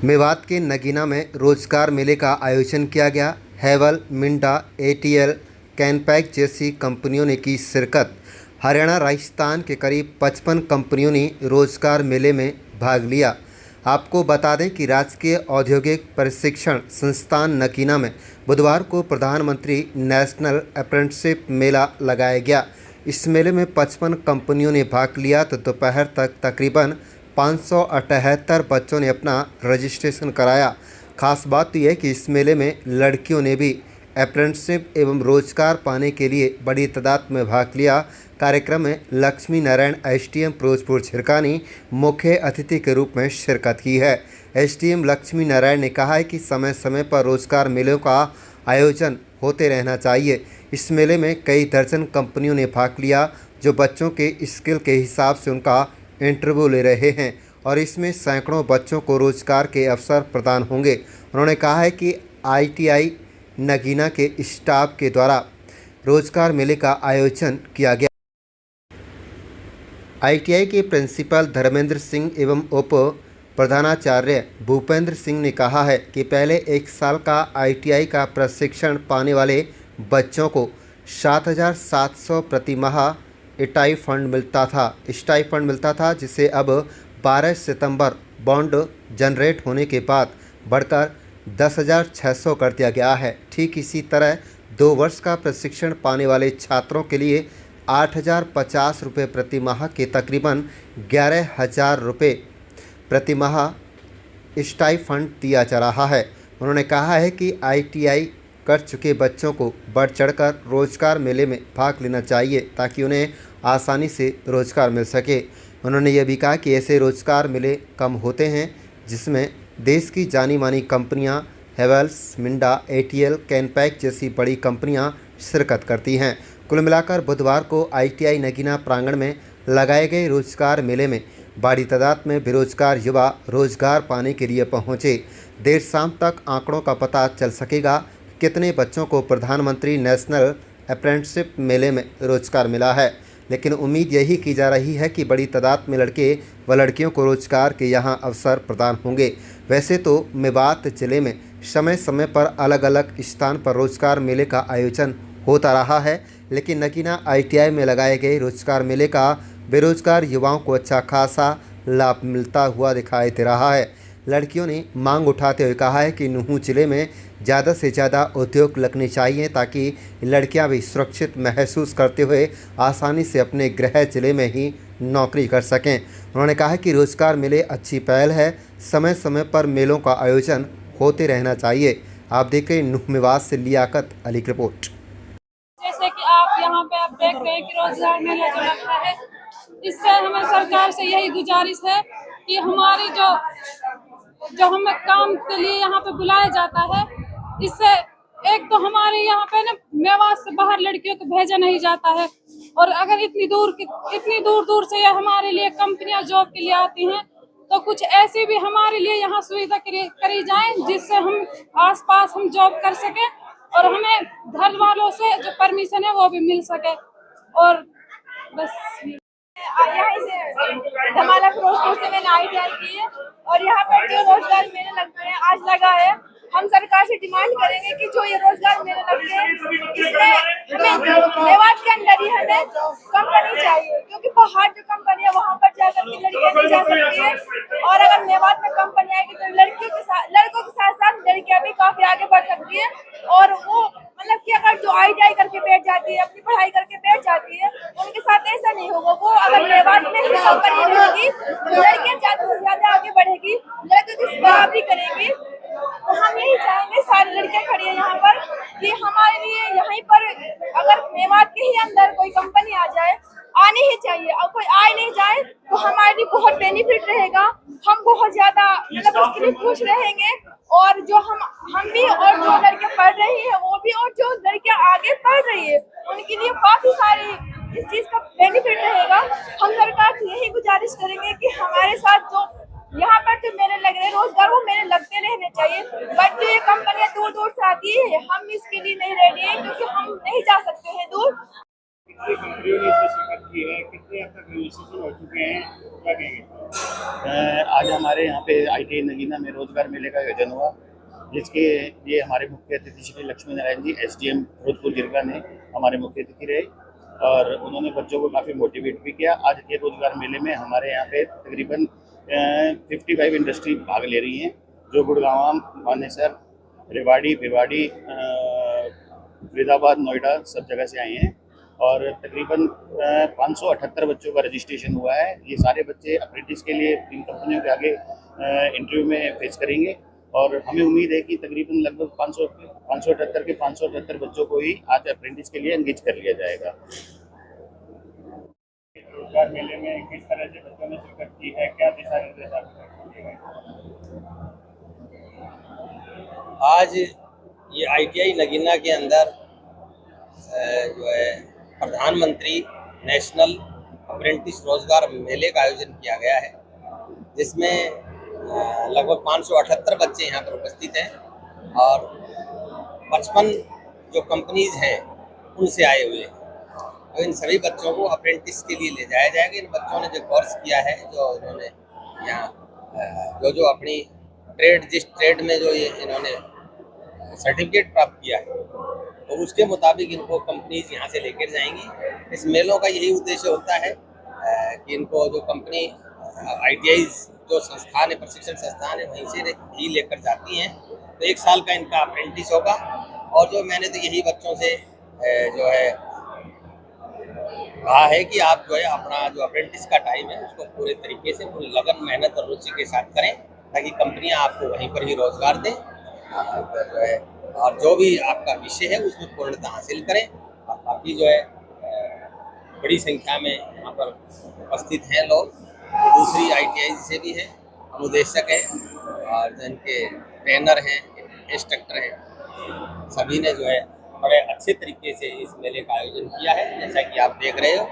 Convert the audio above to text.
मेवात के नगीना में रोजगार मेले का आयोजन किया गया। हैवल, मिंडा, एटीएल, कैनपैक जैसी कंपनियों ने की शिरकत। हरियाणा, राजस्थान के करीब 55 कंपनियों ने रोजगार मेले में भाग लिया। आपको बता दें कि राजकीय औद्योगिक प्रशिक्षण संस्थान नगीना में बुधवार को प्रधानमंत्री नेशनल अप्रेंटिसशिप मेला लगाया गया। इस मेले में 55 कंपनियों ने भाग लिया तो दोपहर तक तकरीबन 578 बच्चों ने अपना रजिस्ट्रेशन कराया। खास बात तो यह कि इस मेले में लड़कियों ने भी अप्रेंटिसशिप एवं रोजगार पाने के लिए बड़ी तादाद में भाग लिया। कार्यक्रम में लक्ष्मी नारायण एसडीएम फिरोजपुर झिरका ने मुख्य अतिथि के रूप में शिरकत की है। एसडीएम लक्ष्मी नारायण ने कहा है कि समय समय पर रोजगार मेलों का आयोजन होते रहना चाहिए। इस मेले में कई दर्जन कंपनियों ने भाग लिया जो बच्चों के स्किल के हिसाब से उनका इंटरव्यू ले रहे हैं और इसमें सैकड़ों बच्चों को रोजगार के अवसर प्रदान होंगे। उन्होंने कहा है कि आईटीआई नगीना के स्टाफ के द्वारा रोजगार मेले का आयोजन किया गया। आईटीआई के प्रिंसिपल धर्मेंद्र सिंह एवं उप प्रधानाचार्य भूपेंद्र सिंह ने कहा है कि पहले 1 साल का आईटीआई का प्रशिक्षण पाने वाले बच्चों को 7,700 प्रति माह स्टाइफंड मिलता था जिसे अब 12 सितंबर बॉन्ड जनरेट होने के बाद बढ़कर 10,600 कर दिया गया है। ठीक इसी तरह 2 वर्ष का प्रशिक्षण पाने वाले छात्रों के लिए 8,050 रुपये प्रति माह के तकरीबन 11,000 रुपये प्रति माह स्टाइफंड दिया जा रहा है। उन्होंने कहा है कि आईटीआई कर चुके बच्चों को बढ़ चढ़कर रोजगार मेले में भाग लेना चाहिए ताकि उन्हें आसानी से रोजगार मिल सके। उन्होंने यह भी कहा कि ऐसे रोजगार मेले कम होते हैं जिसमें देश की जानी मानी कंपनियां हैवेल्स, मिंडा, एटीएल, कैनपैक जैसी बड़ी कंपनियां शिरकत करती हैं। कुल मिलाकर बुधवार को आईटीआई नगीना प्रांगण में लगाए गए रोजगार मेले में बड़ी तादाद में बेरोजगार युवा रोजगार पाने के लिए पहुंचे। देर शाम तक आंकड़ों का पता चल सकेगा कितने बच्चों को प्रधानमंत्री नेशनल अप्रेंटिसशिप मेले में रोजगार मिला है, लेकिन उम्मीद यही की जा रही है कि बड़ी तादाद में लड़के व लड़कियों को रोजगार के यहां अवसर प्रदान होंगे। वैसे तो मेवात जिले में समय समय पर अलग अलग स्थान पर रोजगार मेले का आयोजन होता रहा है, लेकिन नगीना आईटीआई में लगाए गए रोजगार मेले का बेरोजगार युवाओं को अच्छा खासा लाभ मिलता हुआ दिखाई दे रहा है। लड़कियों ने मांग उठाते हुए कहा है कि नूंह जिले में ज़्यादा से ज़्यादा उद्योग लगने चाहिए ताकि लड़कियां भी सुरक्षित महसूस करते हुए आसानी से अपने गृह जिले में ही नौकरी कर सकें। उन्होंने कहा कि रोजगार मेले अच्छी पहल है, समय समय पर मेलों का आयोजन होते रहना चाहिए। आप देखें नूंह मेवात से लियाकत अली की रिपोर्ट। जैसे कि आप यहाँ पे आप देख रहे हैं कि रोजगार मेला जो लगता है, इससे हमें सरकार से यही गुजारिश है कि हमारी जो हमें काम के लिए यहाँ पे बुलाया जाता है, इससे एक तो हमारे यहाँ पे ना मेवात से बाहर लड़कियों को भेजा नहीं जाता है और अगर इतनी दूर से ये हमारे लिए कंपनियां जॉब के लिए आती हैं तो कुछ ऐसी भी हमारे लिए यहाँ सुविधा करी जाए जिससे हम आसपास हम जॉब कर सके और हमें घर वालों से जो परमिशन है वो भी मिल सके। और बस यहाँ से धमाला फिरोजपुर से मैंने आईटीआई की है और यहाँ पर जो रोजगार मेले लगते हैं आज लगा है, हम सरकार से डिमांड करेंगे कि जो ये रोजगार मेले लगते हैं इसमें हमें मेवात के अंदर ही हमें कंपनी चाहिए, क्योंकि बाहर जो कंपनी है वहाँ पर जाकर के लड़कियाँ नहीं जा सकती है और अगर मेवात में कंपनी आएगी तो लड़कों के साथ साथ लड़कियाँ भी काफी आगे बढ़ सकती है। और वो मतलब कि अगर जो आईटीआई करके बैठ जाती है, अपनी पढ़ाई करके बैठ जाती है, उनके साथ ऐसा नहीं होगा। वो अगर मेवात में ही कंपनी रहेगी तो लड़कियाँ ज्यादा से ज्यादा आगे बढ़ेगी, लड़कों की बराबरी करेंगी। तो हम यही चाहेंगे, सारी लड़कियां खड़ी है यहाँ पर, कि हमारे लिए यहीं पर अगर मेवात के ही अंदर कोई कंपनी आ जाए, आनी ही चाहिए। और कोई आए नहीं जाए तो हमारे लिए बहुत बेनिफिट रहेगा, हम बहुत ज्यादा मतलब उसके लिए खुश रहेंगे। और जो हम भी और जो लड़कियां पढ़ रही है वो भी और जो लड़कियां आगे पढ़ रही है उनके लिए काफी सारी इस चीज का बेनिफिट रहेगा। हम सरकार से यही गुजारिश करेंगे कि हमारे साथ जो यहाँ पर जो मेले लग रहे हैं रोजगार, वो मेले लगते रहने चाहिए। बट जो ये कंपनियां दूर दूर से आती है, हम इसके लिए नहीं रेडी है क्योंकि हम नहीं जा सकते हैं दूर। कितनी कंपनियों ने इसमें शिरकत की है, कितने अब तक रजिस्ट्रेशन हो चुके हैं, क्या कहेंगे? आज हमारे यहाँ पे ITI नगीना में रोजगार मेले का आयोजन हुआ, जिसके लिए हमारे मुख्य अतिथि श्री लक्ष्मी नारायण जी SDM फिरोजपुर जिला ने हमारे मुख्य अतिथि रहे और उन्होंने बच्चों को काफ़ी मोटिवेट भी किया। आज के रोजगार मेले में हमारे यहाँ पे तकरीबन 55 इंडस्ट्री भाग ले रही हैं, जो गुड़गांव, मानेसर, रेवाड़ी, भिवाड़ी, फरीदाबाद, नोएडा सब जगह से आए हैं और तकरीबन 578 बच्चों का रजिस्ट्रेशन हुआ है। ये सारे बच्चे अप्रेंटिस के लिए इन कंपनियों के आगे इंटरव्यू में फेस करेंगे और हमें उम्मीद है कि तकरीबन लगभग 578 के 578 बच्चों को ही आज अप्रेंटिस के लिए एंगेज कर लिया जाएगा। रोजगार मेले में किस तरह से बच्चों ने शिरकत की है, क्या दिशा निर्देश आपको दिए गए? आज ये ITI नगीना के अंदर जो है प्रधानमंत्री नेशनल अप्रेंटिस रोजगार मेले का आयोजन किया गया है, जिसमें लगभग 578 बच्चे यहाँ पर उपस्थित हैं और 55 जो कंपनीज हैं उनसे आए हुए हैं। तो इन सभी बच्चों को अप्रेंटिस के लिए ले जाया जाएगा। इन बच्चों ने जो कोर्स किया है, जो इन्होंने यहाँ जो अपनी ट्रेड, जिस ट्रेड में जो ये इन्होंने सर्टिफिकेट प्राप्त किया है, तो उसके मुताबिक इनको कंपनीज यहाँ से लेकर जाएंगी। इस मेलों का यही उद्देश्य होता है कि इनको जो कंपनी ITI जो संस्थान है, प्रशिक्षण संस्थान है, वहीं से ही लेकर जाती हैं। तो 1 साल का इनका अप्रेंटिस होगा और जो मैंने तो यही बच्चों से जो है कहा है कि आप जो है अपना जो अप्रेंटिस का टाइम है उसको पूरे तरीके से, पूरी लगन, मेहनत और रुचि के साथ करें, ताकि कंपनियां आपको वहीं पर ही रोजगार दें जो है, और जो भी आपका विषय है उसमें पूर्णता हासिल करें। और बाकी जो है बड़ी संख्या में यहाँ पर उपस्थित हैं लोग, दूसरी ITI से भी हैं, अनुदेशक हैं और जिनके ट्रेनर हैं, इंस्ट्रक्टर हैं, सभी ने जो है बड़े अच्छे तरीके से इस मेले का आयोजन किया है। जैसा कि आप देख रहे हो